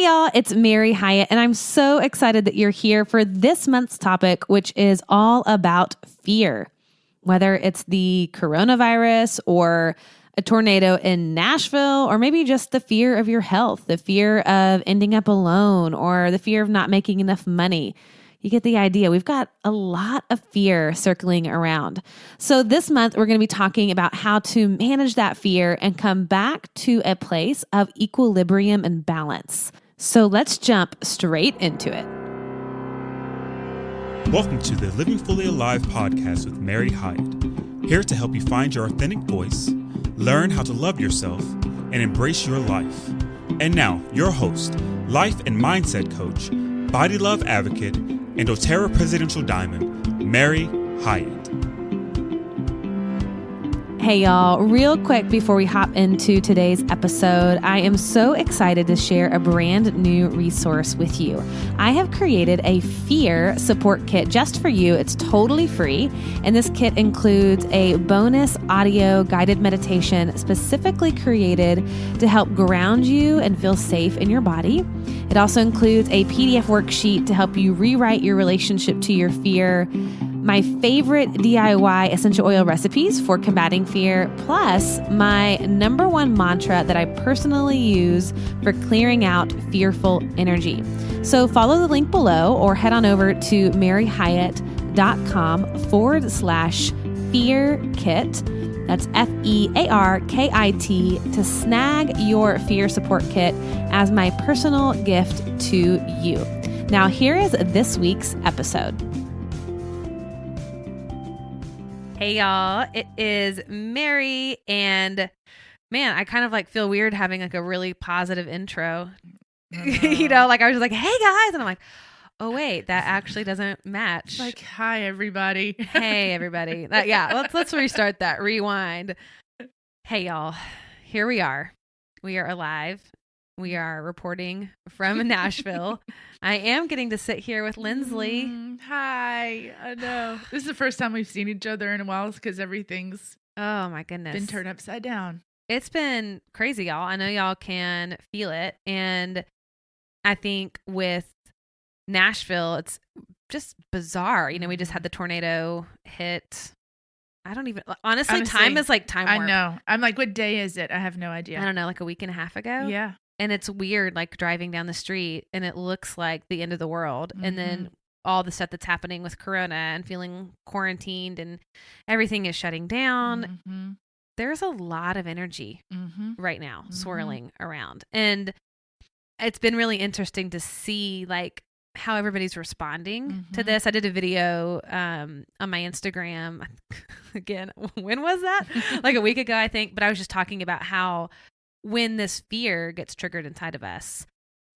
y'all, it's Mary Hyatt, and I'm so excited that you're here for this month's topic, which is all about fear. Whether it's the coronavirus or a tornado in Nashville, or maybe just the fear of your health, the fear of ending up alone, or the fear of not making enough money. You get the idea. We've got a lot of fear circling around. So this month, we're going to be talking about how to manage that fear and come back to a place of equilibrium and balance. So let's jump straight into it. Welcome to the Living Fully Alive podcast with Mary Hyatt, here to help you find your authentic voice, learn how to love yourself, and embrace your life. And now, your host, life and mindset coach, body love advocate, and doTERRA Presidential Diamond, Mary Hyatt. Hey y'all, real quick before we hop into today's episode, I am so excited to share a brand new resource with you. I have created a fear support kit just for you. It's totally free, and this kit includes a bonus audio guided meditation specifically created to help ground you and feel safe in your body. It also includes a PDF worksheet to help you rewrite your relationship to your fear, my favorite DIY essential oil recipes for combating fear, plus my number one mantra that I personally use for clearing out fearful energy. So follow the link below or head on over to maryhyatt.com/fear kit. That's FEARKIT to snag your fear support kit as my personal gift to you. Now, here is this week's episode. Hey y'all, it is Mary, and man, I kind of feel weird having a really positive intro. You know, I was just like, hey guys, and I'm like, oh wait, that actually doesn't match. Hi everybody. Hey everybody. Let's restart that. Rewind. Hey y'all, here we are. We are alive. We are reporting from Nashville. I am getting to sit here with Lindsley. Hi. I know. This is the first time we've seen each other in a while because everything's oh my goodness been turned upside down. It's been crazy, y'all. I know y'all can feel it. And I think with Nashville, it's just bizarre. You know, we just had the tornado hit. I don't even, honestly time is like time warp. I know. I'm like, what day is it? I have no idea. I don't know, like a week and a half ago. Yeah. And it's weird, driving down the street and it looks like the end of the world. Mm-hmm. And then all the stuff that's happening with Corona and feeling quarantined and everything is shutting down. Mm-hmm. There's a lot of energy right now swirling around. And it's been really interesting to see how everybody's responding to this. I did a video on my Instagram again. When was that? A week ago, I think. But I was just talking about how when this fear gets triggered inside of us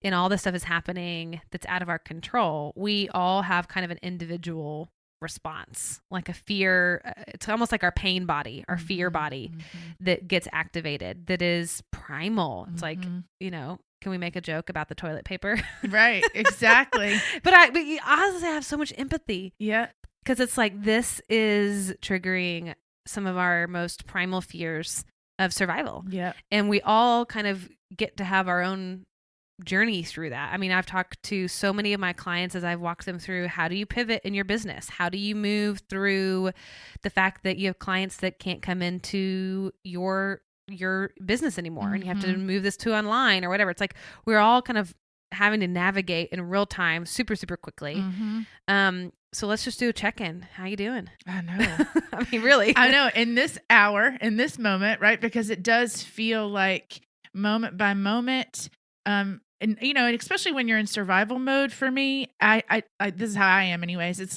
and all this stuff is happening that's out of our control, we all have kind of an individual response, like a fear. It's almost like our pain body, our fear body that gets activated, that is primal. It's you know, can we make a joke about the toilet paper? Right, exactly. But honestly, I have so much empathy. Yeah. Because it's this is triggering some of our most primal fears of survival. Yeah. And we all kind of get to have our own journey through that. I mean, I've talked to so many of my clients as I've walked them through, how do you pivot in your business? How do you move through the fact that you have clients that can't come into your business anymore and you have to move this to online or whatever. It's we're all kind of having to navigate in real time super, super quickly. So let's just do a check-in. How you doing? I know. I mean, really. I know. In this hour, in this moment, right? Because it does feel like moment by moment. And you know, and especially when you're in survival mode for me, I this is how I am anyways. It's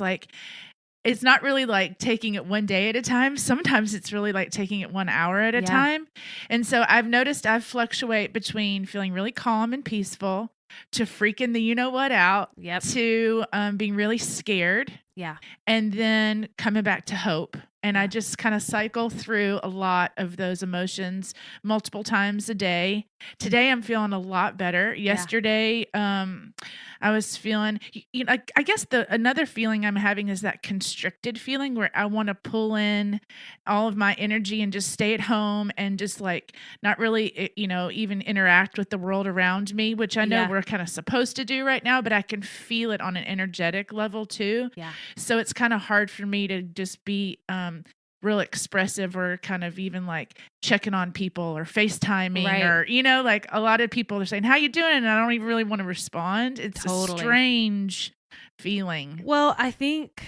it's not really taking it one day at a time. Sometimes it's really taking it 1 hour at a time. And so I've noticed I fluctuate between feeling really calm and peaceful to freaking the you-know-what out, to being really scared. Yeah. And then coming back to hope And I just kind of cycle through a lot of those emotions multiple times a day. Today, I'm feeling a lot better. Yesterday, I was feeling, I guess another feeling I'm having is that constricted feeling where I want to pull in all of my energy and just stay at home and just like not really, even interact with the world around me, which I know we're kind of supposed to do right now, but I can feel it on an energetic level too. Yeah. So it's kind of hard for me to just be real expressive or kind of even like checking on people or FaceTiming or, like a lot of people are saying, how you doing? And I don't even really want to respond. It's a strange feeling. Well, I think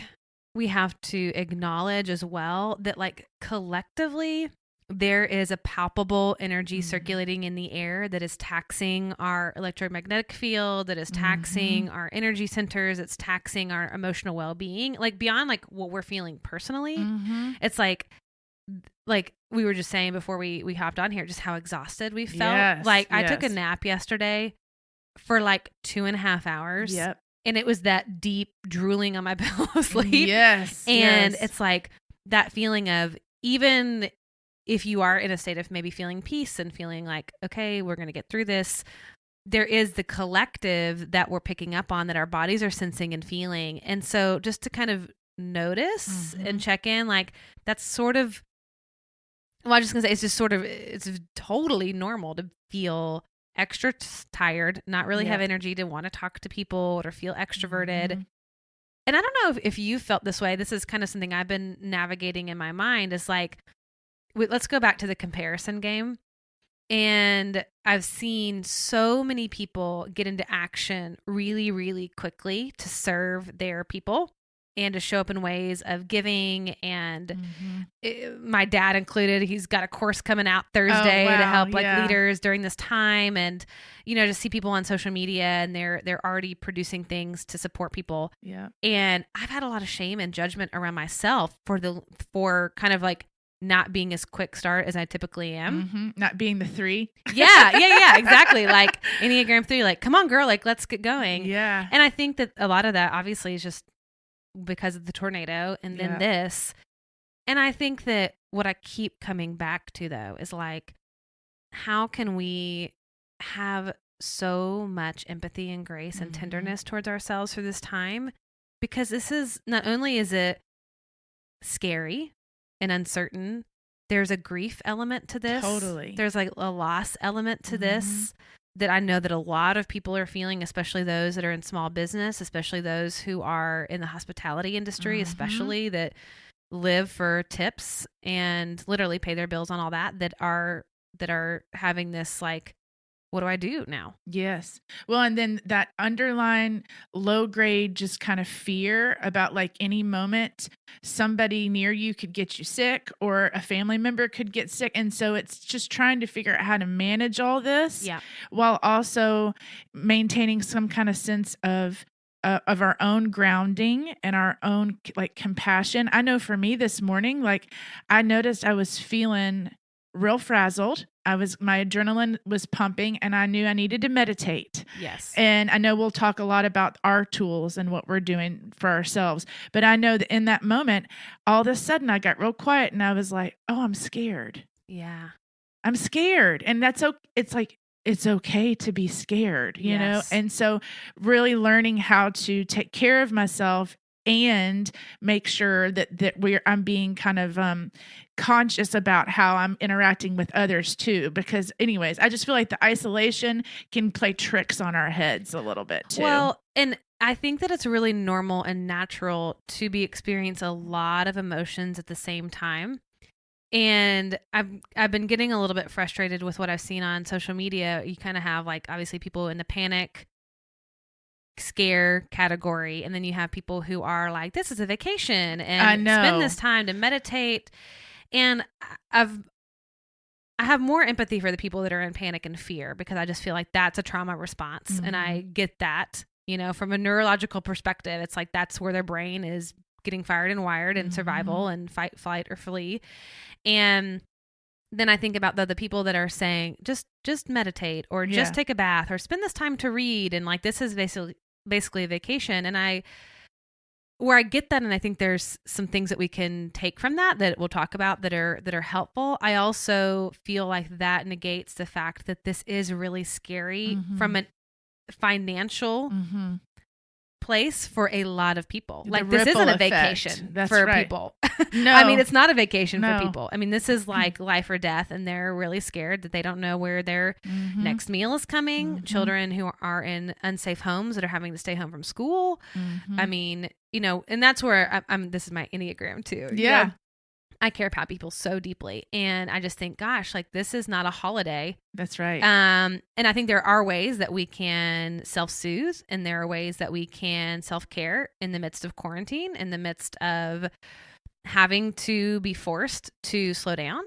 we have to acknowledge as well that like collectively there is a palpable energy circulating in the air that is taxing our electromagnetic field, that is taxing our energy centers, it's taxing our emotional well-being, like beyond like what we're feeling personally. It's like we were just saying before we hopped on here, just how exhausted we felt. I took a nap yesterday for like 2.5 hours. Yep. And it was that deep drooling on my pillow sleep. Yes. And it's like that feeling of, even if you are in a state of maybe feeling peace and feeling like, okay, we're going to get through this, there is the collective that we're picking up on, that our bodies are sensing and feeling. And so just to kind of notice and check in, like that's sort of, well, I'm just going to say, it's totally normal to feel extra tired, not really have energy to want to talk to people or feel extroverted. And I don't know if you felt this way. This is kind of something I've been navigating in my mind, is like, let's go back to the comparison game. And I've seen so many people get into action really, really quickly to serve their people and to show up in ways of giving. And my dad included, he's got a course coming out Thursday to help leaders during this time. And, to see people on social media and they're already producing things to support people. Yeah. And I've had a lot of shame and judgment around myself for kind of like not being as quick start as I typically am. Not being the 3. Yeah, exactly. Like Enneagram 3, like, come on, girl, like, let's get going. Yeah. And I think that a lot of that obviously is just because of the tornado and then this. And I think that what I keep coming back to though is like, how can we have so much empathy and grace and tenderness towards ourselves for this time? Because this is, not only is it scary and uncertain, there's a grief element to this. Totally. There's like a loss element to this that I know that a lot of people are feeling, especially those that are in small business, especially those who are in the hospitality industry, especially that live for tips and literally pay their bills on all that are having this like, what do I do now? Yes. Well, and then that underlying low grade, just kind of fear about like any moment somebody near you could get you sick or a family member could get sick. And so it's just trying to figure out how to manage all this while also maintaining some kind of sense of our own grounding and our own like compassion. I know for me this morning, like I noticed I was feeling real frazzled. My adrenaline was pumping and I knew I needed to meditate. Yes. And I know we'll talk a lot about our tools and what we're doing for ourselves. But I know that in that moment, all of a sudden I got real quiet and I was like, oh, I'm scared. Yeah. I'm scared. And that's okay. It's like, it's okay to be scared, you know? And so really learning how to take care of myself and make sure that I'm being kind of conscious about how I'm interacting with others too. Because anyways, I just feel like the isolation can play tricks on our heads a little bit too. Well, and I think that it's really normal and natural to experience a lot of emotions at the same time. And I've been getting a little bit frustrated with what I've seen on social media. You kind of have like obviously people in the panic scare category, and then you have people who are like, this is a vacation and spend this time to meditate. And I have more empathy for the people that are in panic and fear, because I just feel like that's a trauma response. And I get that, from a neurological perspective, it's like that's where their brain is getting fired and wired in survival and fight, flight, or flee. And then I think about the people that are saying, just meditate or just take a bath or spend this time to read. And like, this is basically a vacation. And where I get that, and I think there's some things that we can take from that we'll talk about that are helpful. I also feel like that negates the fact that this is really scary from a financial place for a lot of people. Like, this isn't a vacation for people. No. I mean, it's not a vacation for people. I mean, this is like life or death, and they're really scared that they don't know where their next meal is coming. Children who are in unsafe homes that are having to stay home from school. I mean, you know, and that's where I'm this is my Enneagram too. Yeah. You know, I care about people so deeply, and I just think, gosh, like, this is not a holiday. That's right. And I think there are ways that we can self-soothe, and there are ways that we can self-care in the midst of quarantine, in the midst of having to be forced to slow down.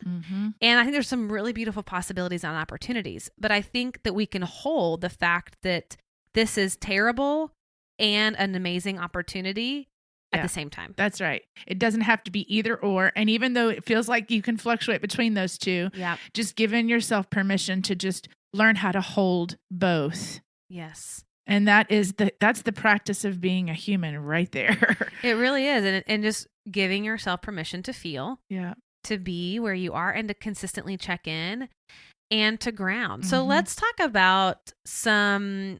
And I think there's some really beautiful possibilities and opportunities, but I think that we can hold the fact that this is terrible and an amazing opportunity at the same time. That's right. It doesn't have to be either or. And even though it feels like you can fluctuate between those two, just giving yourself permission to just learn how to hold both. Yes. And that's the practice of being a human right there. It really is. And just giving yourself permission to feel, to be where you are, and to consistently check in and to ground. So let's talk about some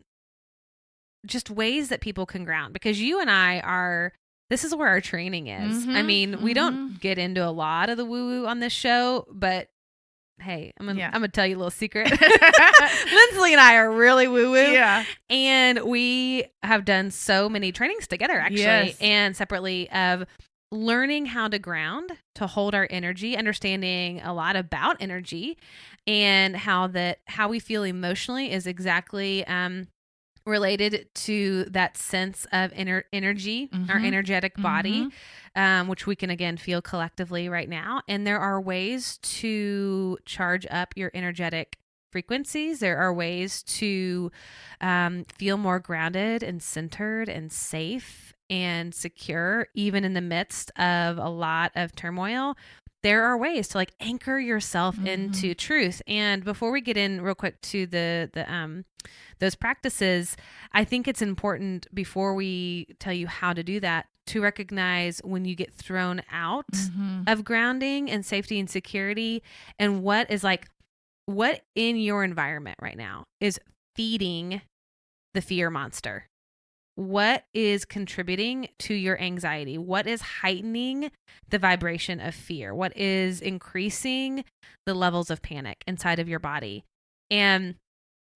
just ways that people can ground, because you and I this is where our training is. I mean, we don't get into a lot of the woo-woo on this show, but hey, I'm gonna tell you a little secret. Lindsley and I are really woo-woo. Yeah. And we have done so many trainings together, actually, and separately, of learning how to ground, to hold our energy, understanding a lot about energy, and how we feel emotionally is exactly related to that sense of energy, our energetic body, which we can again feel collectively right now. And there are ways to charge up your energetic frequencies. There are ways to feel more grounded and centered and safe and secure, even in the midst of a lot of turmoil. There are ways to, like, anchor yourself into truth. And before we get in real quick to those practices, I think it's important, before we tell you how to do that, to recognize when you get thrown out of grounding and safety and security, and what in your environment right now is feeding the fear monster. What is contributing to your anxiety? What is heightening the vibration of fear? What is increasing the levels of panic inside of your body? And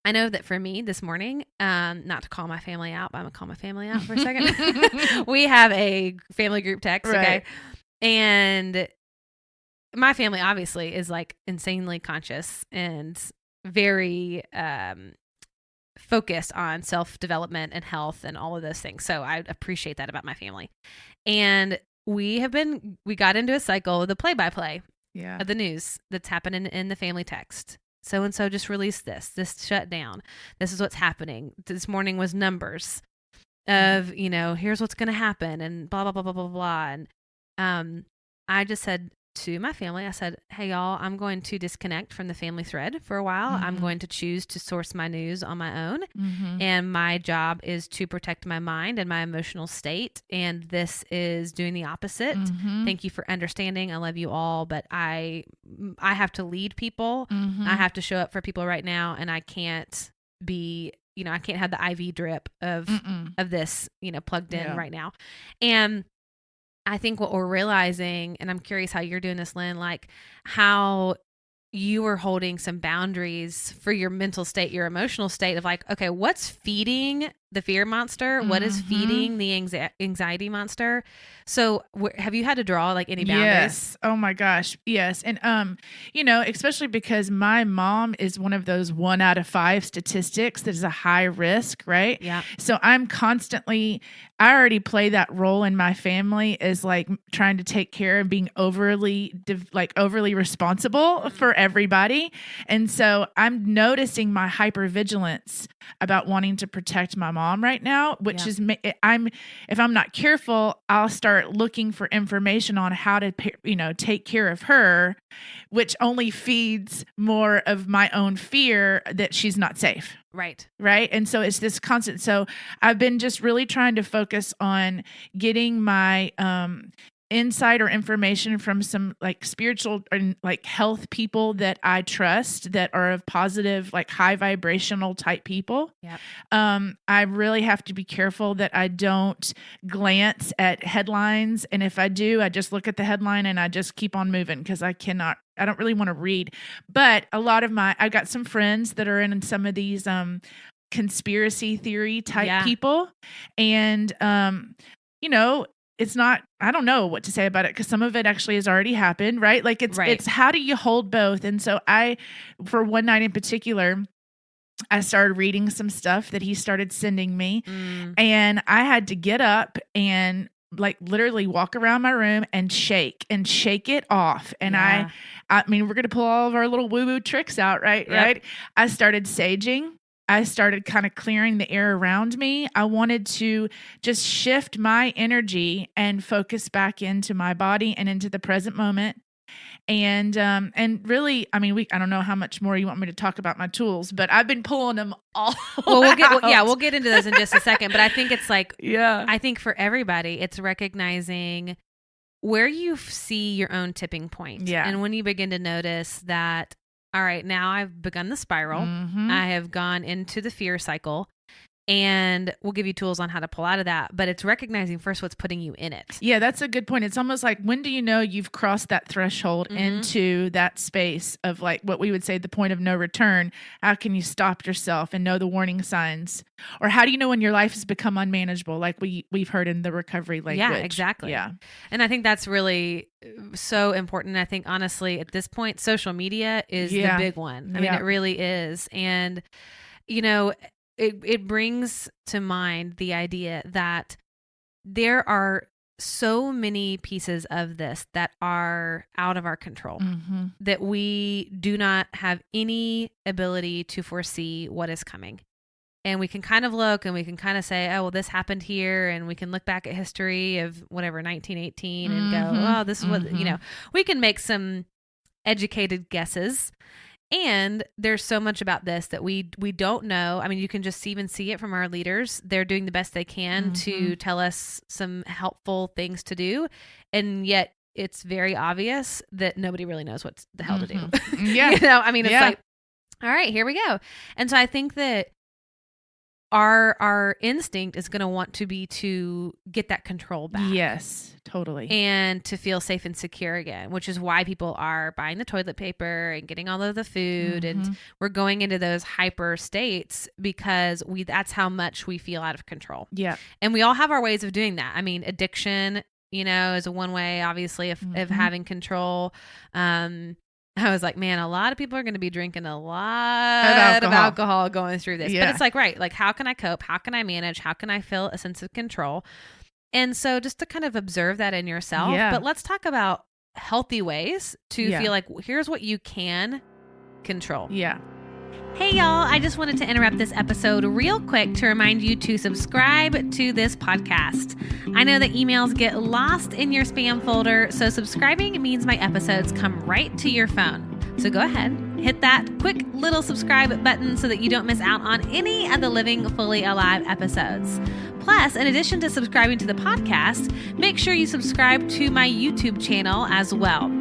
I know that for me this morning, not to call my family out, but I'm going to call my family out for a second. We have a family group text, okay? And my family obviously is, like, insanely conscious and very focused on self-development and health and all of those things. So I appreciate that about my family. And we got into a cycle of the play-by-play of the news that's happening in the family text. So-and-so just released this shut down. This is what's happening. This morning was numbers of, you know, here's what's going to happen and blah, blah, blah, blah, blah, blah. And I just said to my family, I said, hey, y'all, I'm going to disconnect from the family thread for a while. I'm going to choose to source my news on my own. And my job is to protect my mind and my emotional state. And this is doing the opposite. Thank you for understanding. I love you all, but I have to lead people. I have to show up for people right now. And I can't be, you know, I can't have the IV drip of this, you know, plugged in right now. And I think what we're realizing, and I'm curious how you're doing this, Lynn, like how you were holding some boundaries for your mental state, your emotional state of, like, okay, what's feeding the fear monster? What is feeding the anxiety monster? So have you had to draw, like, any boundaries? Yes. Oh my gosh. Yes. And, you know, especially because my mom is one of those 1 out of 5 statistics that is a high risk, right? Yeah. So I already play that role in my family as, like, trying to take care of being overly responsible for everybody. And so I'm noticing my hypervigilance about wanting to protect my mom right now, which is, if I'm not careful, I'll start looking for information on how to, you know, take care of her, which only feeds more of my own fear that she's not safe. Right. Right. And so it's this constant. So I've been just really trying to focus on getting my insight or information from some like spiritual and like health people that I trust, that are of positive, like high vibrational type people. Yep. I really have to be careful that I don't glance at headlines. And if I do, I just look at the headline and I just keep on moving, because I don't really want to read. But a lot of I've got some friends that are in some of these conspiracy theory type people. And, it's not, I don't know what to say about it, because some of it actually has already happened, right? Like it's how do you hold both? And so for one night in particular, I started reading some stuff that he started sending me, and I had to get up and like literally walk around my room and shake it off. And I mean, we're going to pull all of our little woo-woo tricks out, right? Yep. Right. I started saging. I started kind of clearing the air around me. I wanted to just shift my energy and focus back into my body and into the present moment. And really, I mean, I don't know how much more you want me to talk about my tools, but I've been pulling them all. Well, we'll get into those in just a second. But I think it's like, I think for everybody, it's recognizing where you see your own tipping point. Yeah. And when you begin to notice that, all right, now I've begun the spiral. I have gone into the fear cycle, and we'll give you tools on how to pull out of that. But it's recognizing first what's putting you in it. Yeah, that's a good point. It's almost like, when do you know you've crossed that threshold into that space of like what we would say the point of no return? How can you stop yourself and know the warning signs? Or how do you know when your life has become unmanageable, like we've heard in the recovery language? Yeah, exactly. Yeah. And I think that's really so important. I think honestly, at this point, social media is the big one. I mean, it really is. And, it brings to mind the idea that there are so many pieces of this that are out of our control, that we do not have any ability to foresee what is coming. And we can kind of look and we can kind of say, oh, well, this happened here. And we can look back at history of whatever, 1918 and go, oh, this is what, we can make some educated guesses. And there's so much about this that we don't know. I mean, you can just even see it from our leaders. They're doing the best they can to tell us some helpful things to do. And yet it's very obvious that nobody really knows what the hell to do. Yeah. I mean, it's like, all right, here we go. And so I think that our instinct is going to want to be to get that control back. Yes, totally. And to feel safe and secure again, which is why people are buying the toilet paper and getting all of the food. And we're going into those hyper states because that's how much we feel out of control. Yeah. And we all have our ways of doing that. I mean, addiction, is a one way, obviously, of having control. I was like, man, a lot of people are going to be drinking a lot of alcohol going through this. Yeah. But it's like, right, like how can I cope? How can I manage? How can I feel a sense of control? And so just to kind of observe that in yourself. Yeah. But let's talk about healthy ways to feel like, here's what you can control. Yeah. Hey y'all, I just wanted to interrupt this episode real quick to remind you to subscribe to this podcast. I know that emails get lost in your spam folder, so subscribing means my episodes come right to your phone. So go ahead, hit that quick little subscribe button so that you don't miss out on any of the Living Fully Alive episodes. Plus, in addition to subscribing to the podcast, make sure you subscribe to my YouTube channel as well.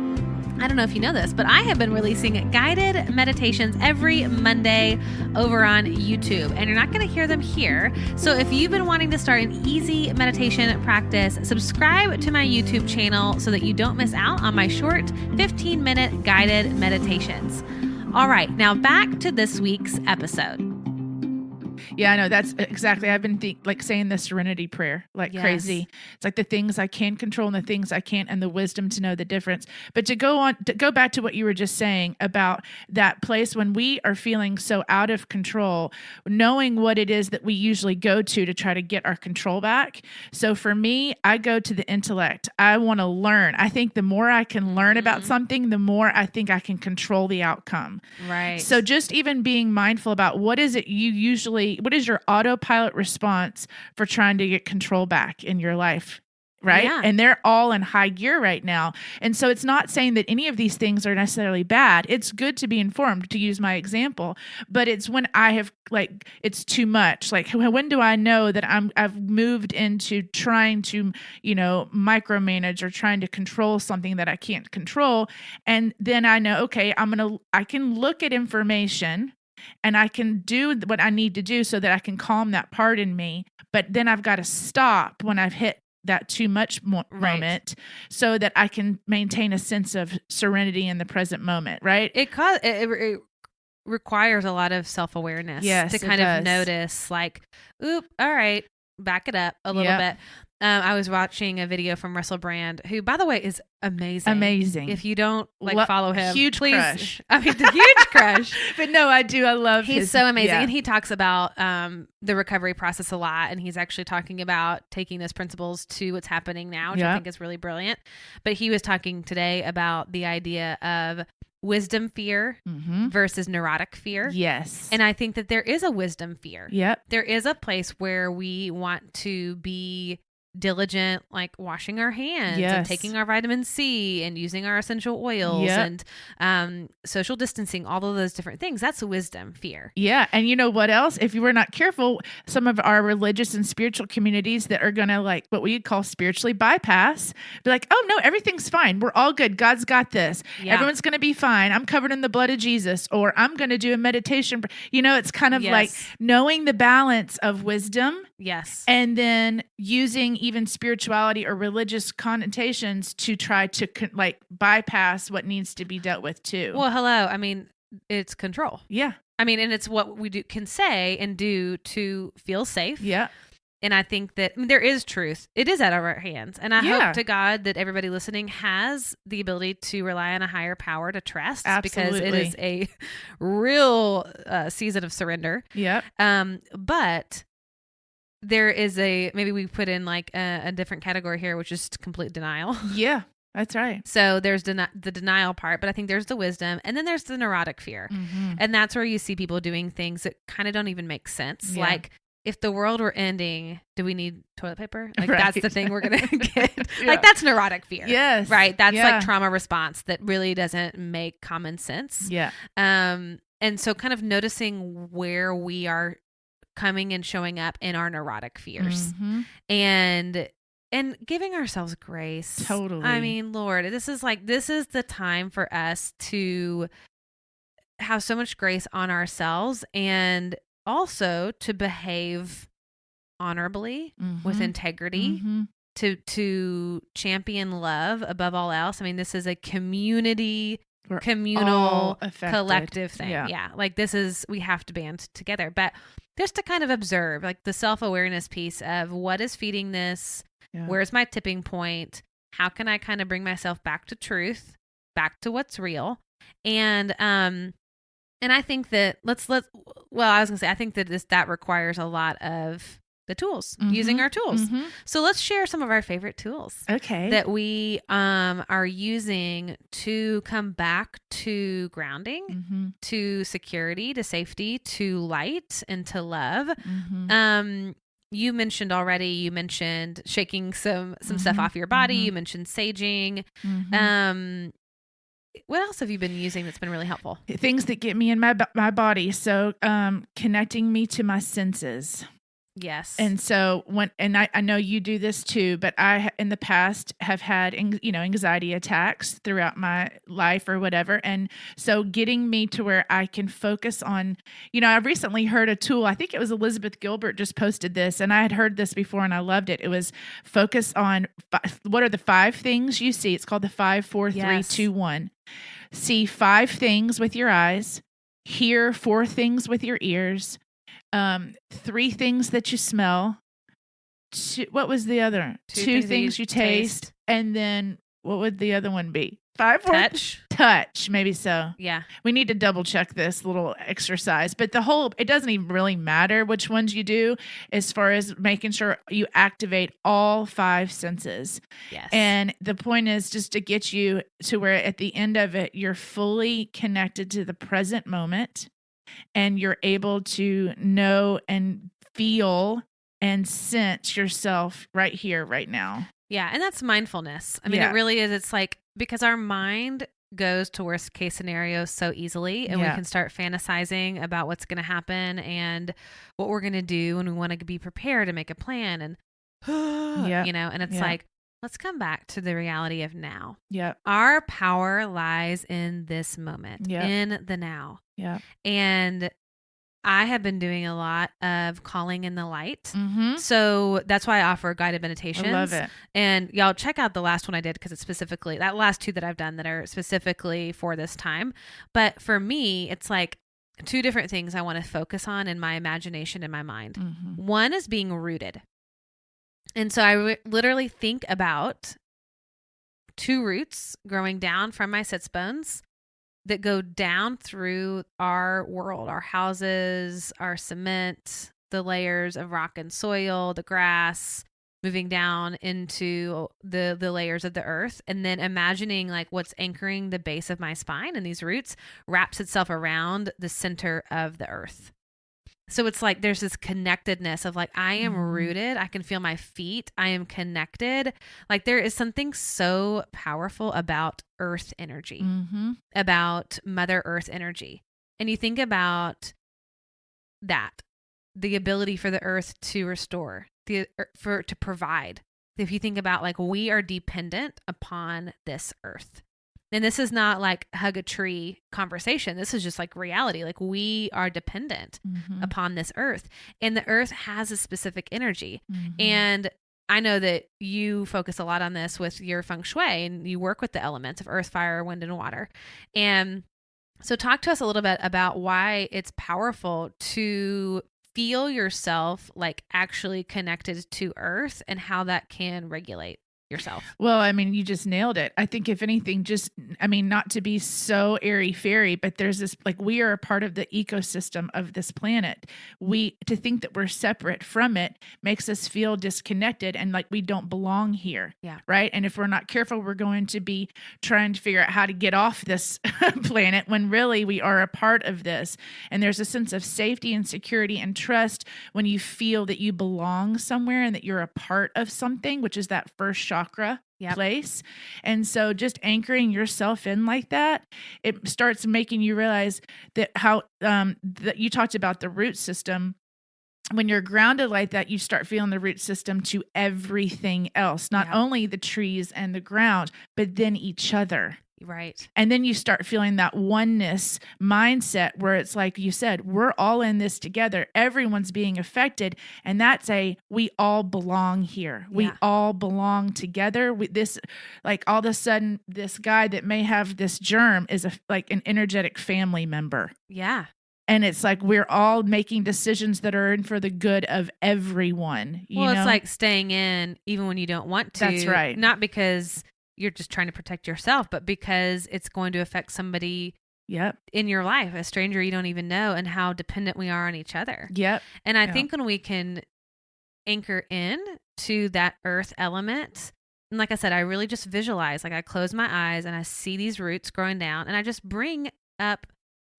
I don't know if you know this, but I have been releasing guided meditations every Monday over on YouTube, and you're not going to hear them here. So if you've been wanting to start an easy meditation practice, subscribe to my YouTube channel so that you don't miss out on my short 15-minute guided meditations. All right, now back to this week's episode. Yeah, I know. That's exactly. I've been saying the serenity prayer like crazy. It's like the things I can control and the things I can't, and the wisdom to know the difference. But to go back to what you were just saying about that place when we are feeling so out of control, knowing what it is that we usually go to try to get our control back. So for me, I go to the intellect. I want to learn. I think the more I can learn about something, the more I think I can control the outcome. Right. So just even being mindful about what is your autopilot response for trying to get control back in your life? right? Yeah. And they're all in high gear right now. And so it's not saying that any of these things are necessarily bad. It's good to be informed, to use my example, but it's when I have it's too much. Like, when do I know that I've moved into trying to, micromanage or trying to control something that I can't control? And then I know, okay, I can look at information and I can do what I need to do so that I can calm that part in me. But then I've got to stop when I've hit that too much moment, so that I can maintain a sense of serenity in the present moment. Right. It requires a lot of self-awareness to kind of notice, like, oop, all right, back it up a little bit. I was watching a video from Russell Brand, who, by the way, is amazing. If you don't follow him, huge please. Crush. I mean, the huge crush. But no, I do. I love. He's so amazing, and he talks about the recovery process a lot. And he's actually talking about taking those principles to what's happening now, which I think is really brilliant. But he was talking today about the idea of wisdom fear versus neurotic fear. Yes. And I think that there is a wisdom fear. Yep. There is a place where we want to be diligent, like washing our hands and taking our vitamin C and using our essential oils and social distancing, all of those different things. That's a wisdom fear. Yeah. And you know what else? If you were not careful, some of our religious and spiritual communities that are going to, like, what we call spiritually bypass, be like, oh no, everything's fine. We're all good. God's got this. Yeah. Everyone's going to be fine. I'm covered in the blood of Jesus, or I'm going to do a meditation. It's kind of like knowing the balance of wisdom. Yes. And then using even spirituality or religious connotations to try to bypass what needs to be dealt with too. Well, hello. I mean, it's control. Yeah. I mean, and it's what we can say and do to feel safe. Yeah. And I think that there is truth. It is out of our hands. And I hope to God that everybody listening has the ability to rely on a higher power to trust. Absolutely. Because it is a real season of surrender. Yeah. But there is maybe we put in like a different category here, which is complete denial. Yeah, that's right. So there's the denial part, but I think there's the wisdom, and then there's the neurotic fear. And that's where you see people doing things that kind of don't even make sense. Yeah. Like, if the world were ending, do we need toilet paper? Like, that's the thing we're going to get. Like, that's neurotic fear. Yes. Right. That's like trauma response that really doesn't make common sense. Yeah. And so kind of noticing where we are coming and showing up in our neurotic fears and giving ourselves grace. Totally. I mean, Lord, this is the time for us to have so much grace on ourselves, and also to behave honorably with integrity, to champion love above all else. I mean, this is a communal collective thing. Yeah. Like, we have to band together, but just to kind of observe, like, the self-awareness piece of what is feeding this, where's my tipping point, how can I kind of bring myself back to truth, back to what's real. And I think that I think that that requires a lot of the tools, using our tools. So let's share some of our favorite tools that we are using to come back to grounding, to security, to safety, to light, and to love. You mentioned shaking some stuff off your body. You mentioned saging. What else have you been using that's been really helpful? Things that get me in my body. So connecting me to my senses. Yes. And so I know you do this too, but I, in the past, have had, anxiety attacks throughout my life or whatever. And so getting me to where I can focus on, I've recently heard a tool. I think it was Elizabeth Gilbert just posted this, and I had heard this before and I loved it. It was focus on what are the 5 things you see. It's called the 5, 4, 3, 2, 1. See 5 things with your eyes, hear 4 things with your ears, 3 things that you smell. What was the other? 2 things you taste. And then what would the other one be? 5 touch, maybe so. Yeah. We need to double check this little exercise, but it doesn't even really matter which ones you do, as far as making sure you activate all 5 senses. Yes. And the point is just to get you to where at the end of it, you're fully connected to the present moment, and you're able to know and feel and sense yourself right here, right now. Yeah. And that's mindfulness. I mean, it really is. It's like, because our mind goes to worst case scenarios so easily, and we can start fantasizing about what's going to happen and what we're going to do. And we want to be prepared and make a plan and, you know, and it's like, let's come back to the reality of now. Yeah. Our power lies in this moment, in the now. Yeah. And I have been doing a lot of calling in the light. So that's why I offer guided meditations. I love it. And y'all check out the last one I did, because it's specifically that last 2 that I've done that are specifically for this time. But for me, it's like 2 different things I want to focus on in my imagination and my mind. One is being rooted. And so I literally think about 2 roots growing down from my sits bones that go down through our world, our houses, our cement, the layers of rock and soil, the grass, moving down into the layers of the earth, and then imagining like what's anchoring the base of my spine, and these roots wraps itself around the center of the earth. So it's like there's this connectedness of like, I am rooted. I can feel my feet. I am connected. Like there is something so powerful about earth energy, about Mother Earth energy. And you think about that, the ability for the earth to restore, to provide. If you think about like, we are dependent upon this earth. And this is not like hug a tree conversation. This is just like reality. Like we are dependent upon this earth, and the earth has a specific energy. And I know that you focus a lot on this with your feng shui, and you work with the elements of earth, fire, wind, and water. And so talk to us a little bit about why it's powerful to feel yourself like actually connected to earth, and how that can regulate yourself. Well, I mean, you just nailed it. I think if anything, not to be so airy fairy, but there's this, like, we are a part of the ecosystem of this planet. To think that we're separate from it makes us feel disconnected and like we don't belong here. Yeah. Right. And if we're not careful, we're going to be trying to figure out how to get off this planet when really we are a part of this. And there's a sense of safety and security and trust when you feel that you belong somewhere and that you're a part of something, which is that first chakra place. And so just anchoring yourself in like that, it starts making you realize that how that you talked about the root system. When you're grounded like that, you start feeling the root system to everything else, not only the trees and the ground, but then each other. Right. And then you start feeling that oneness mindset where it's like you said, we're all in this together. Everyone's being affected. And that's we all belong here. We all belong together. Like all of a sudden, this guy that may have this germ is like an energetic family member. Yeah. And it's like we're all making decisions that are in for the good of everyone. You know? It's like staying in even when you don't want to. That's right. Not because you're just trying to protect yourself, but because it's going to affect somebody in your life, a stranger you don't even know, and how dependent we are on each other. Yep. And I think when we can anchor in to that earth element, and like I said, I really just visualize, like I close my eyes and I see these roots growing down, and I just bring up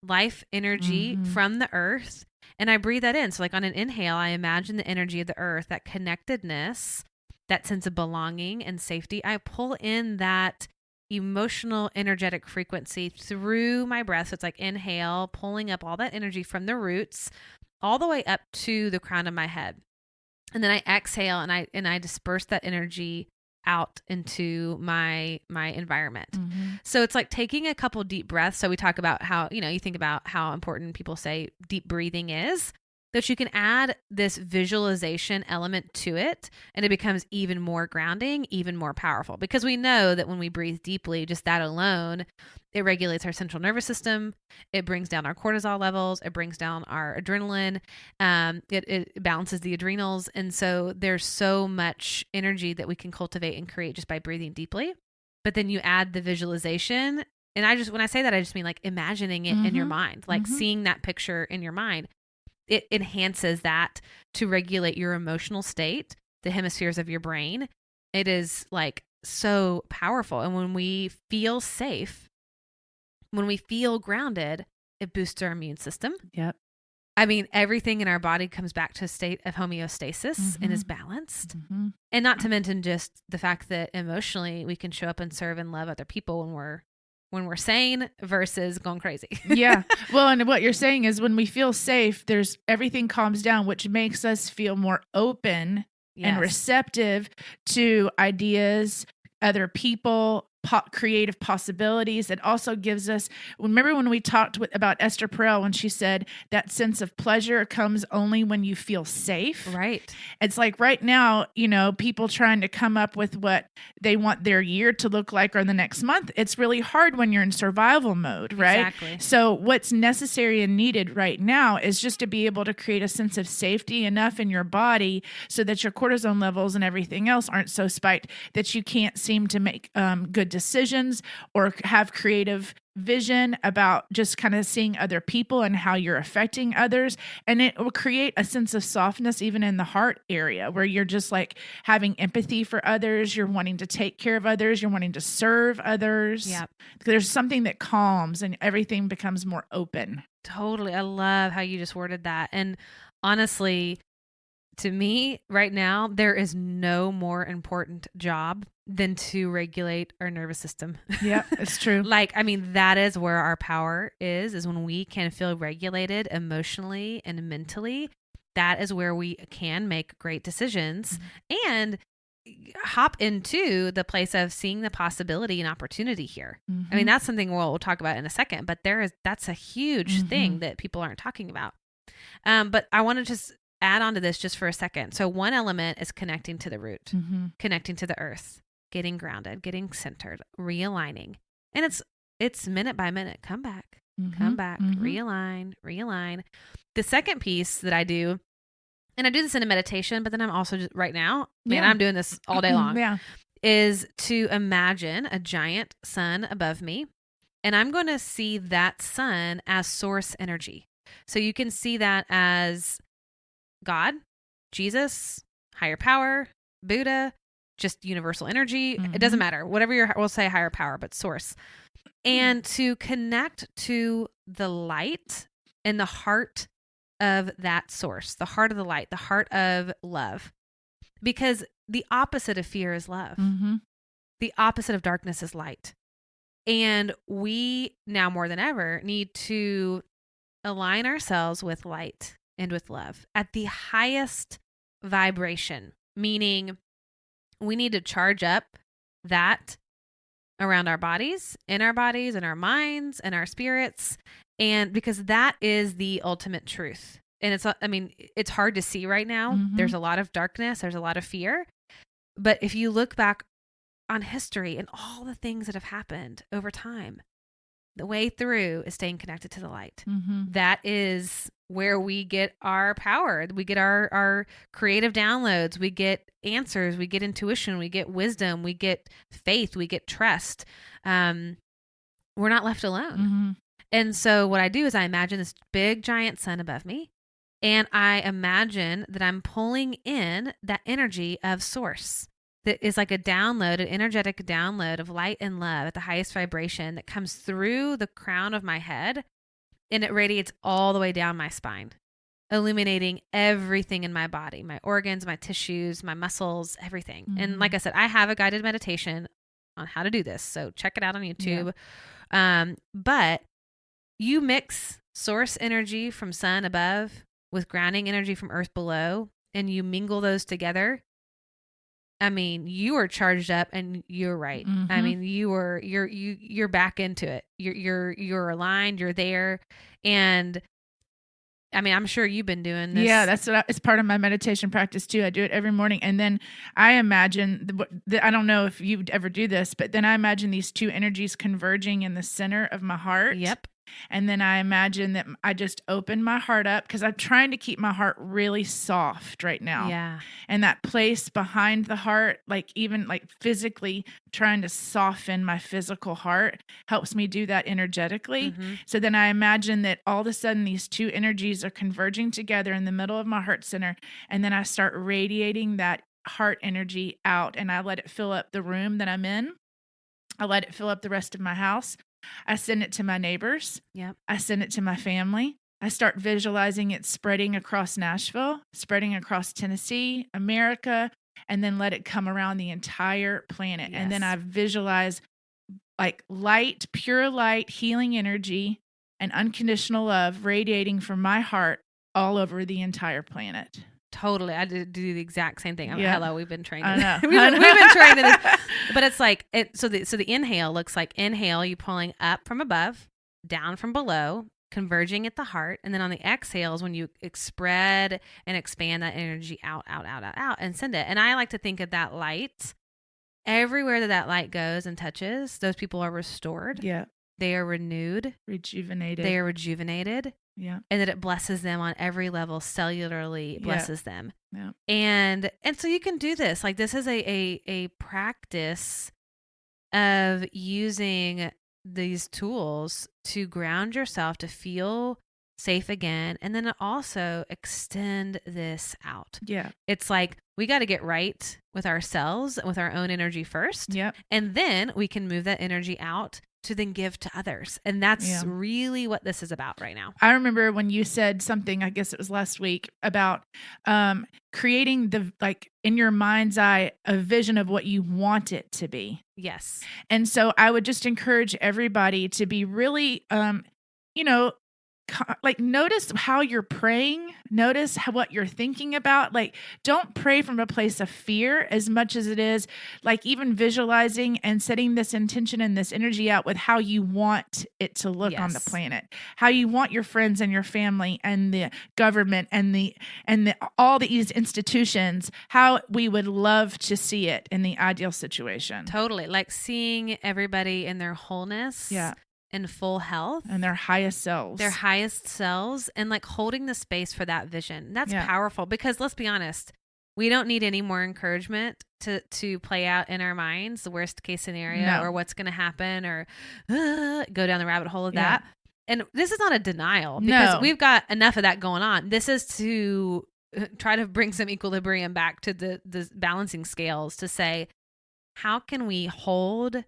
life energy from the earth, and I breathe that in. So like on an inhale, I imagine the energy of the earth, that connectedness, that sense of belonging and safety. I pull in that emotional, energetic frequency through my breath. So it's like inhale, pulling up all that energy from the roots all the way up to the crown of my head. And then I exhale and I disperse that energy out into my environment. So it's like taking a couple deep breaths. So we talk about how, you think about how important people say deep breathing is, that you can add this visualization element to it, and it becomes even more grounding, even more powerful, because we know that when we breathe deeply, just that alone, it regulates our central nervous system. It brings down our cortisol levels. It brings down our adrenaline. It balances the adrenals. And so there's so much energy that we can cultivate and create just by breathing deeply. But then you add the visualization. And when I say that, I just mean like imagining it in your mind, like seeing that picture in your mind. It enhances that to regulate your emotional state, the hemispheres of your brain. It is like so powerful. And when we feel safe, when we feel grounded, it boosts our immune system. Yep. I mean, everything in our body comes back to a state of homeostasis and is balanced. And not to mention just the fact that emotionally we can show up and serve and love other people when we're sane versus going crazy. Yeah. Well, and what you're saying is when we feel safe, everything calms down, which makes us feel more open and receptive to ideas, other people, creative possibilities. It also gives us, remember when we talked about Esther Perel, when she said that sense of pleasure comes only when you feel safe. Right. It's like right now, people trying to come up with what they want their year to look like or the next month. It's really hard when you're in survival mode, right? Exactly. So what's necessary and needed right now is just to be able to create a sense of safety enough in your body so that your cortisone levels and everything else aren't so spiked that you can't seem to make good decisions or have creative vision about just kind of seeing other people and how you're affecting others. And it will create a sense of softness even in the heart area where you're just like having empathy for others. You're wanting to take care of others. You're wanting to serve others. Yeah. There's something that calms and everything becomes more open. Totally. I love how you just worded that. And honestly, to me right now, there is no more important job than to regulate our nervous system. Yeah, it's true. That is where our power is when we can feel regulated emotionally and mentally. That is where we can make great decisions and hop into the place of seeing the possibility and opportunity here. I mean, that's something we'll talk about in a second, but that's a huge thing that people aren't talking about. But I want to just add on to this just for a second. So one element is connecting to the root, connecting to the earth, getting grounded, getting centered, realigning. And it's minute by minute. Come back, realign. The second piece that I do, and I do this in a meditation, but then I'm also just right now, I'm doing this all day long, is to imagine a giant sun above me. And I'm going to see that sun as source energy. So you can see that as God, Jesus, higher power, Buddha, just universal energy. It doesn't matter. Whatever we'll say higher power, but source. And to connect to the light and the heart of that source, the heart of the light, the heart of love. Because the opposite of fear is love. The opposite of darkness is light. And we now more than ever need to align ourselves with light and with love at the highest vibration, meaning we need to charge up that around our bodies, in our minds, and our spirits. And because that is the ultimate truth. And it's hard to see right now. There's a lot of darkness. There's a lot of fear. But if you look back on history and all the things that have happened over time, the way through is staying connected to the light. That is where we get our power. We get our creative downloads. We get answers. We get intuition. We get wisdom. We get faith. We get trust. We're not left alone. And so what I do is I imagine this big giant sun above me. And I imagine that I'm pulling in that energy of source. That is like a download, an energetic download of light and love at the highest vibration that comes through the crown of my head and it radiates all the way down my spine, illuminating everything in my body, my organs, my tissues, my muscles, everything. And like I said, I have a guided meditation on how to do this. So check it out on YouTube. But you mix source energy from sun above with grounding energy from earth below, and you mingle those together. I mean, you are charged up and you're right. I mean, you're back into it. You're aligned, you're there. And I mean, I'm sure you've been doing this. Yeah, it's part of my meditation practice too. I do it every morning. And then I imagine, I don't know if you ever do this, but then I imagine these two energies converging in the center of my heart. Yep. And then I imagine that I just open my heart up because I'm trying to keep my heart really soft right now. Yeah. And that place behind the heart, even physically trying to soften my physical heart helps me do that energetically. So then I imagine that all of a sudden these two energies are converging together in the middle of my heart center. And then I start radiating that heart energy out and I let it fill up the room that I'm in. I let it fill up the rest of my house. I send it to my neighbors. Yep. I send it to my family. I start visualizing it spreading across Nashville, spreading across Tennessee, America, and then let it come around the entire planet. Yes. And then I visualize like light, pure light, healing energy, and unconditional love radiating from my heart all over the entire planet. Totally. I do the exact same thing. Yeah. Hello, we've been trained. I know. We've been trained in this. But it's like, so the inhale looks like inhale, you pulling up from above, down from below, converging at the heart. And then on the exhales, when you spread and expand that energy out, and send it. And I like to think of that light. Everywhere that light goes and touches, those people are restored. Yeah. They are renewed. Rejuvenated. They are rejuvenated. Yeah. And that it blesses them on every level, cellularly blesses them. Yeah. And so you can do this. Like, this is a practice of using these tools to ground yourself, to feel safe again, and then also extend this out. Yeah. It's like we got to get right with ourselves, with our own energy first. Yep. And then we can move that energy out to then give to others. And that's really what this is about right now. I remember when you said something, I guess it was last week, about creating the, like, in your mind's eye, a vision of what you want it to be. Yes. And so I would just encourage everybody to be really, like, notice how you're praying, notice what you're thinking about. Like, don't pray from a place of fear as much as it is like even visualizing and setting this intention and this energy out with how you want it to look on the planet, how you want your friends and your family and the government and the all these institutions, how we would love to see it in the ideal situation. Totally. Like seeing everybody in their wholeness. Yeah. In full health and their highest selves, and like holding the space for that vision. That's powerful, because let's be honest, we don't need any more encouragement to play out in our minds the worst case scenario or what's going to happen, or go down the rabbit hole of that. And this is not a denial, because we've got enough of that going on. This is to try to bring some equilibrium back to the balancing scales, to say, how can we hold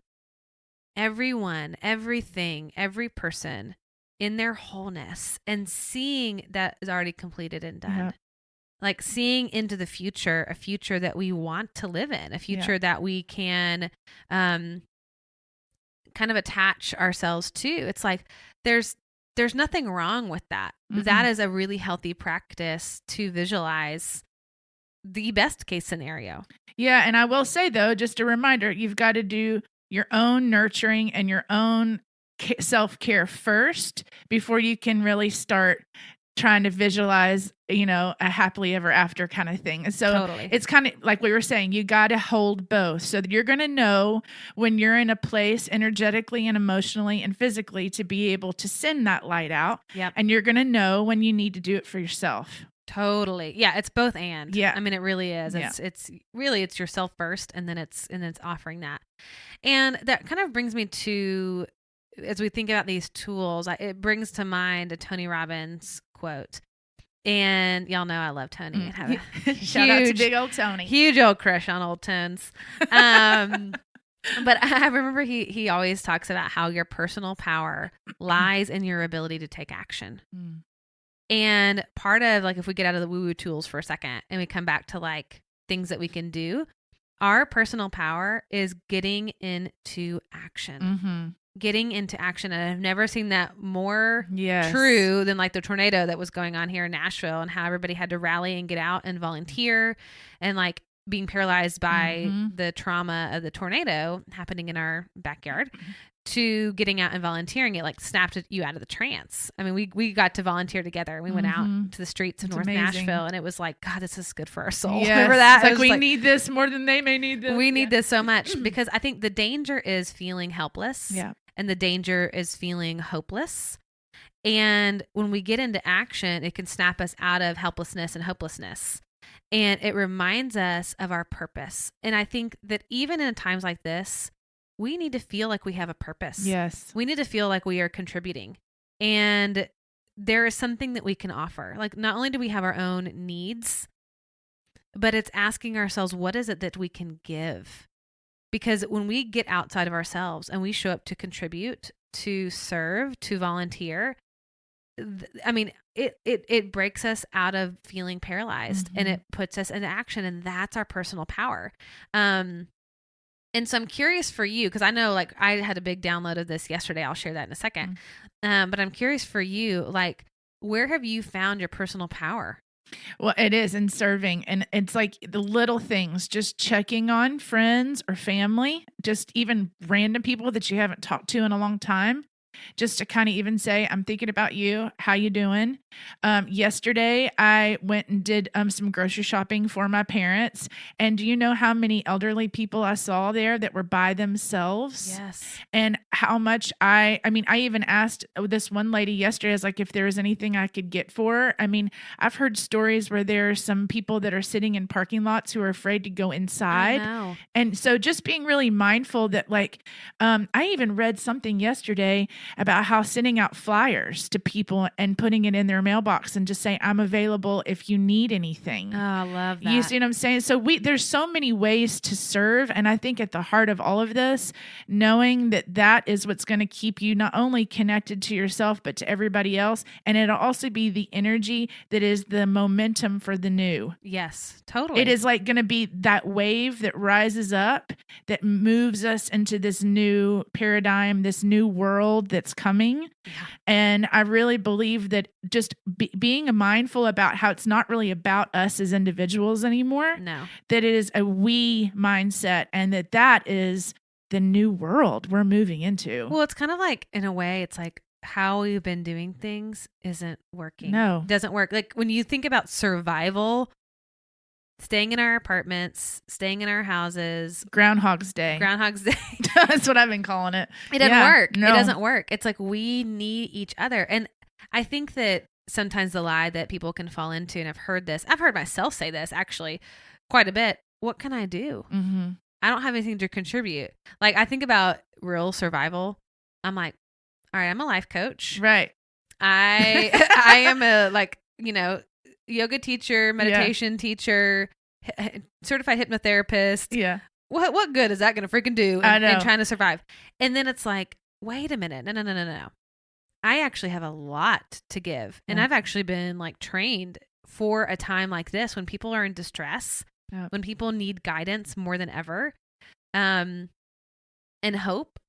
everyone, everything, every person in their wholeness, and seeing that is already completed and done. Yep. Like seeing into the future, a future that we want to live in, a future that we can kind of attach ourselves to. It's like there's nothing wrong with that. Mm-hmm. That is a really healthy practice to visualize the best case scenario. Yeah, and I will say though, just a reminder, you've got to do your own nurturing and your own self-care first before you can really start trying to visualize, a happily ever after kind of thing. And so It's kind of like we were saying, you got to hold both so that you're going to know when you're in a place energetically and emotionally and physically to be able to send that light out. Yep. And you're going to know when you need to do it for yourself. Totally. Yeah. It's both and. Yeah. I mean, it really is. It's really, it's yourself first, and then it's offering that. And that kind of brings me to, as we think about these tools, it brings to mind a Tony Robbins quote. And y'all know I love Tony. And have a shout out to big old Tony. Huge old crush on old Tones. But I remember he always talks about how your personal power lies in your ability to take action. Mm. And part of, like, if we get out of the woo-woo tools for a second and we come back to like things that we can do, our personal power is getting into action. Mm-hmm. Getting into action. And I've never seen that more true than like the tornado that was going on here in Nashville, and how everybody had to rally and get out and volunteer, and like being paralyzed by the trauma of the tornado happening in our backyard, to getting out and volunteering. It like snapped you out of the trance. I mean, we got to volunteer together. We went out to the streets of North Nashville, and it was like, God, this is good for our soul. Yes. Remember that? It's like, we need this more than they may need this. We need this so much, because I think the danger is feeling helpless. Yeah. And the danger is feeling hopeless. And when we get into action, it can snap us out of helplessness and hopelessness. And it reminds us of our purpose. And I think that even in times like this, we need to feel like we have a purpose. Yes. We need to feel like we are contributing. And there is something that we can offer. Like, not only do we have our own needs, but it's asking ourselves, what is it that we can give? Because when we get outside of ourselves and we show up to contribute, to serve, to volunteer, I mean, it breaks us out of feeling paralyzed and it puts us into action, and that's our personal power. And so I'm curious for you, because I know like I had a big download of this yesterday. I'll share that in a second. But I'm curious for you, like, where have you found your personal power? Well, it is in serving. And it's like the little things, just checking on friends or family, just even random people that you haven't talked to in a long time. Just to kind of even say, I'm thinking about you. How you doing? Yesterday, I went and did some grocery shopping for my parents. And do you know how many elderly people I saw there that were by themselves? Yes. And how much I even asked this one lady yesterday, I was like, if there was anything I could get for her. I mean, I've heard stories where there are some people that are sitting in parking lots who are afraid to go inside. I know. And so just being really mindful that like, I even read something yesterday about how sending out flyers to people and putting it in their mailbox and just saying, I'm available if you need anything. Oh, I love that. You see what I'm saying? So there's so many ways to serve. And I think at the heart of all of this, knowing that is what's going to keep you not only connected to yourself, but to everybody else. And it'll also be the energy that is the momentum for the new. Yes, totally. It is like going to be that wave that rises up, that moves us into this new paradigm, this new world that's coming. Yeah. And I really believe that just being mindful about how it's not really about us as individuals anymore. No. That it is a we mindset, and that is the new world we're moving into. Well, it's kind of like, in a way, it's like how we've been doing things isn't working. No. It doesn't work. Like when you think about survival, staying in our apartments, staying in our houses. Groundhog's Day. That's what I've been calling it. It doesn't work. No. It doesn't work. It's like we need each other. And I think that sometimes the lie that people can fall into, and I've heard myself say this actually quite a bit. What can I do? Mm-hmm. I don't have anything to contribute. Like I think about real survival. I'm like, all right, I'm a life coach. Right. I am a yoga teacher, meditation teacher, certified hypnotherapist. Yeah. What good is that going to freaking do in trying to survive? And then it's like, wait a minute. No. I actually have a lot to give. And I've actually been like trained for a time like this when people are in distress, when people need guidance more than ever, and hope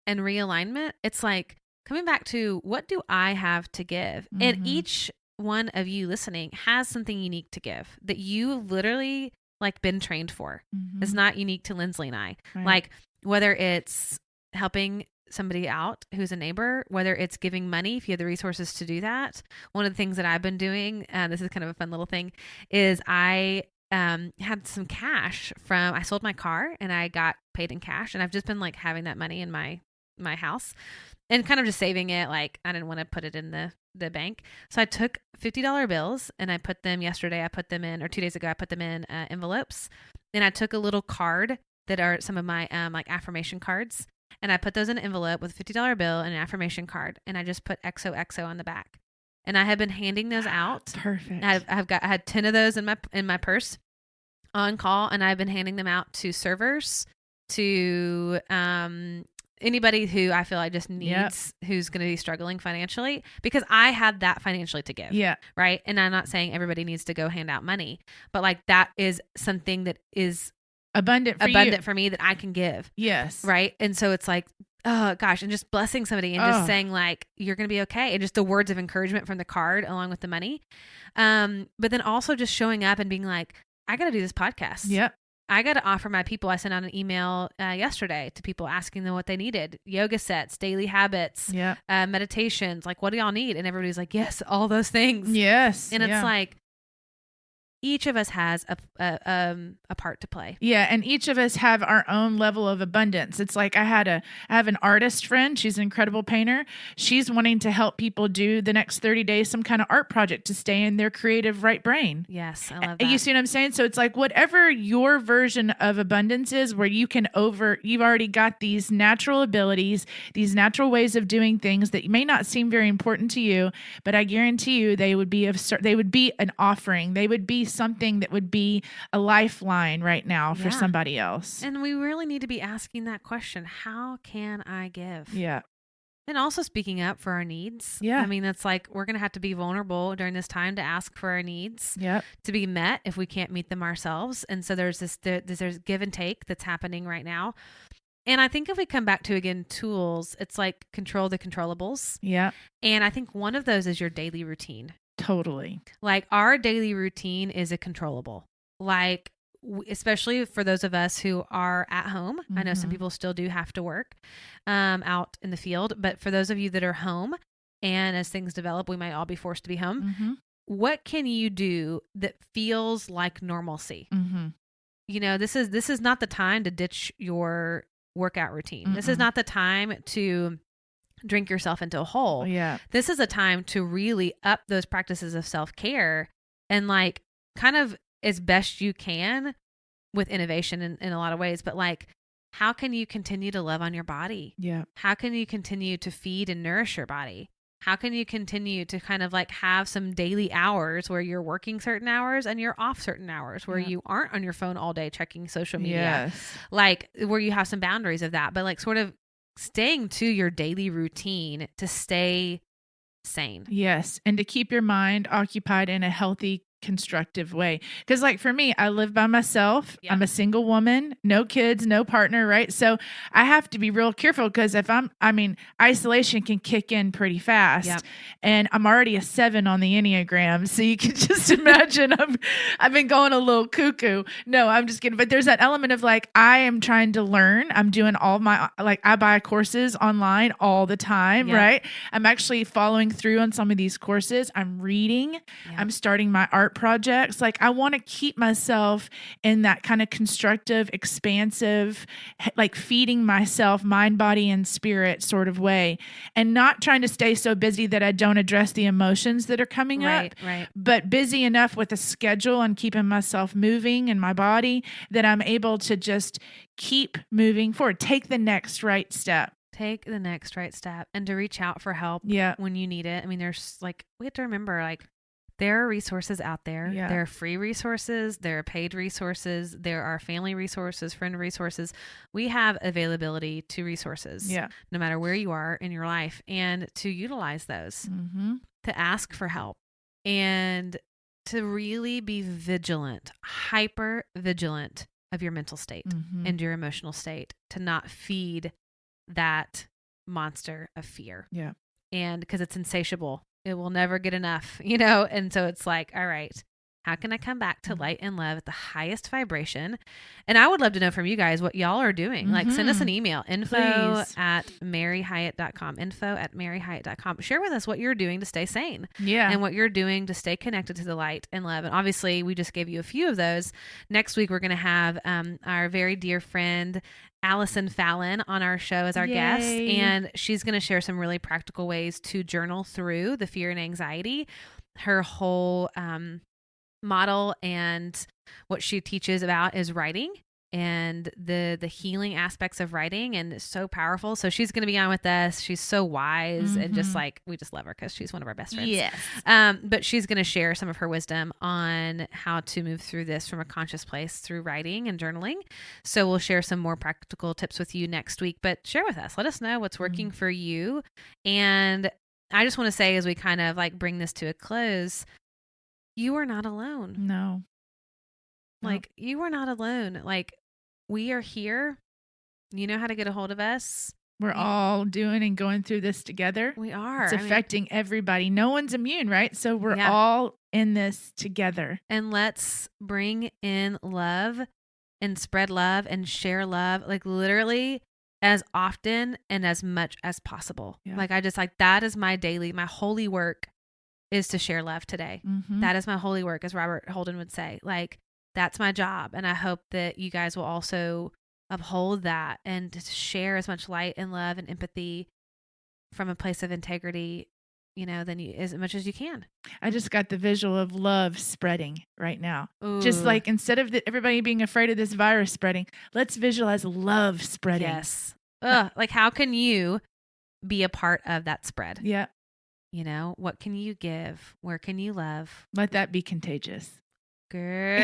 and realignment. It's like coming back to, what do I have to give? Mm-hmm. And each one of you listening has something unique to give that you literally like been trained for. Mm-hmm. It's not unique to Lindsley and I. Right. Like whether it's helping somebody out who's a neighbor, whether it's giving money if you have the resources to do that. One of the things that I've been doing, this is kind of a fun little thing, is I had some cash I sold my car and I got paid in cash, and I've just been like having that money in my house and kind of just saving it. Like I didn't want to put it in the bank. So I took $50 bills and I put them yesterday. I put them in, or 2 days ago, I put them in envelopes, and I took a little card that are some of my like affirmation cards, and I put those in an envelope with a $50 bill and an affirmation card, and I just put XOXO on the back. And I have been handing those out. Perfect. I had 10 of those in my purse on call, and I've been handing them out to servers, to anybody who I feel like just needs, who's going to be struggling financially, because I had that financially to give. Yeah. Right. And I'm not saying everybody needs to go hand out money, but like that is something that is abundant for me that I can give. Yes. Right. And so it's like, oh gosh, and just blessing somebody and just saying like, you're going to be okay. And just the words of encouragement from the card along with the money. But then also just showing up and being like, I got to do this podcast. Yep. I got to offer my people. I sent out an email yesterday to people asking them what they needed: yoga sets, daily habits, meditations. Like, what do y'all need? And everybody's like, yes, all those things. Yes. And it's like, each of us has a part to play. Yeah, and each of us have our own level of abundance. It's like I have an artist friend. She's an incredible painter. She's wanting to help people do the next 30 days some kind of art project to stay in their creative right brain. Yes, I love that. You see what I'm saying? So it's like whatever your version of abundance is, where you've already got these natural abilities, these natural ways of doing things that may not seem very important to you, but I guarantee you they would be an offering. They would be something that would be a lifeline right now for somebody else. And we really need to be asking that question: how can I give? Yeah. And also speaking up for our needs. Yeah. I mean, it's like we're going to have to be vulnerable during this time to ask for our needs to be met if we can't meet them ourselves. And so there's there's give and take that's happening right now. And I think if we come back to, again, tools, it's like control the controllables. Yeah. And I think one of those is your daily routine. Totally. Like our daily routine is a controllable. Like, especially for those of us who are at home. I know some people still do have to work out in the field, but for those of you that are home, and as things develop, we might all be forced to be home. What can you do that feels like normalcy? You know, this is not the time to ditch your workout routine. This is not the time to drink yourself into a hole. Yeah. This is a time to really up those practices of self-care and like kind of as best you can with innovation in a lot of ways, but like, how can you continue to love on your body? Yeah. How can you continue to feed and nourish your body? How can you continue to kind of like have some daily hours where you're working certain hours and you're off certain hours where you aren't on your phone all day checking social media? Yes. Like where you have some boundaries of that, but like sort of staying to your daily routine to stay sane. Yes. And to keep your mind occupied in a healthy, constructive way. Because like for me, I live by myself. Yep. I'm a single woman, no kids, no partner, right? So I have to be real careful because if isolation can kick in pretty fast. Yep. And I'm already a 7 on the Enneagram. So you can just imagine I've been going a little cuckoo. No, I'm just kidding. But there's that element of like, I am trying to learn. I'm doing all my, like I buy courses online all the time, right? I'm actually following through on some of these courses. I'm reading. I'm starting my art projects. Like I want to keep myself in that kind of constructive, expansive, like feeding myself mind, body, and spirit sort of way, and not trying to stay so busy that I don't address the emotions that are coming up, but busy enough with a schedule and keeping myself moving in my body that I'm able to just keep moving forward. Take the next right step. Take the next right step and to reach out for help when you need it. I mean, there's like, we have to remember, like, there are resources out there. Yeah. There are free resources. There are paid resources. There are family resources, friend resources. We have availability to resources, no matter where you are in your life, and to utilize those, to ask for help, and to really be vigilant, hyper vigilant of your mental state and your emotional state, to not feed that monster of fear. Yeah. And because it's insatiable. It will never get enough, you know? And so it's like, all right, how can I come back to light and love at the highest vibration? And I would love to know from you guys what y'all are doing. Like send us an email, info@maryhyatt.com, info@maryhyatt.com. Share with us what you're doing to stay sane and what you're doing to stay connected to the light and love. And obviously we just gave you a few of those. Next week, we're going to have our very dear friend, Allison Fallon, on our show as our guest, and she's going to share some really practical ways to journal through the fear and anxiety. Her whole model and what she teaches about is writing and the healing aspects of writing, and it's so powerful. So she's going to be on with us. She's so wise and just like, we just love her because she's one of our best friends. Yes. But she's going to share some of her wisdom on how to move through this from a conscious place through writing and journaling. So we'll share some more practical tips with you next week, but share with us. Let us know what's working for you. And I just want to say, as we kind of like bring this to a close, you are not alone. No. Like, you are not alone. Like, we are here. You know how to get a hold of us. We're all doing and going through this together. We are. It's affecting everybody. No one's immune, right? So we're all in this together. And let's bring in love and spread love and share love, like literally as often and as much as possible. Yeah. Like, I just like, that is my holy work is to share love today. That is my holy work, as Robert Holden would say. Like, that's my job. And I hope that you guys will also uphold that and to share as much light and love and empathy from a place of integrity, you know, as much as you can. I just got the visual of love spreading right now. Ooh. Just like, instead of everybody being afraid of this virus spreading, let's visualize love spreading. Yes. Like, how can you be a part of that spread? Yeah. You know, what can you give? Where can you love? Let that be contagious. Girl.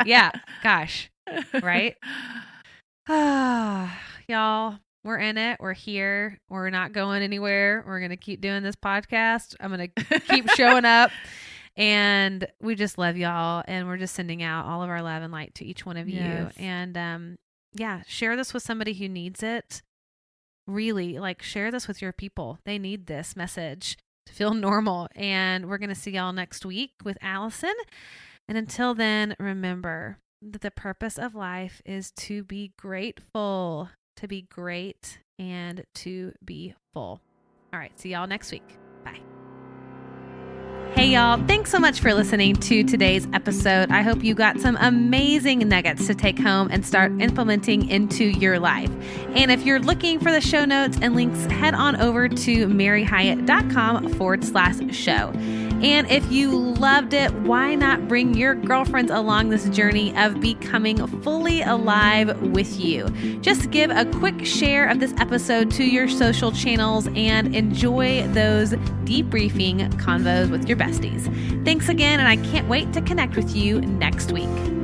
Yeah. Gosh. Right? Y'all, We're in it. We're here. We're not going anywhere. We're going to keep doing this podcast. I'm going to keep showing up. And we just love y'all. And we're just sending out all of our love and light to each one of you. And share this with somebody who needs it. Really, share this with your people. They need this message to feel normal. And we're going to see y'all next week with Allison. And until then, remember that the purpose of life is to be grateful, to be great, and to be full. All right. See y'all next week. Bye. Hey y'all, thanks so much for listening to today's episode. I hope you got some amazing nuggets to take home and start implementing into your life. And if you're looking for the show notes and links, head on over to maryhyatt.com/show. And if you loved it, why not bring your girlfriends along this journey of becoming fully alive with you? Just give a quick share of this episode to your social channels and enjoy those debriefing convos with your besties. Thanks again, and I can't wait to connect with you next week.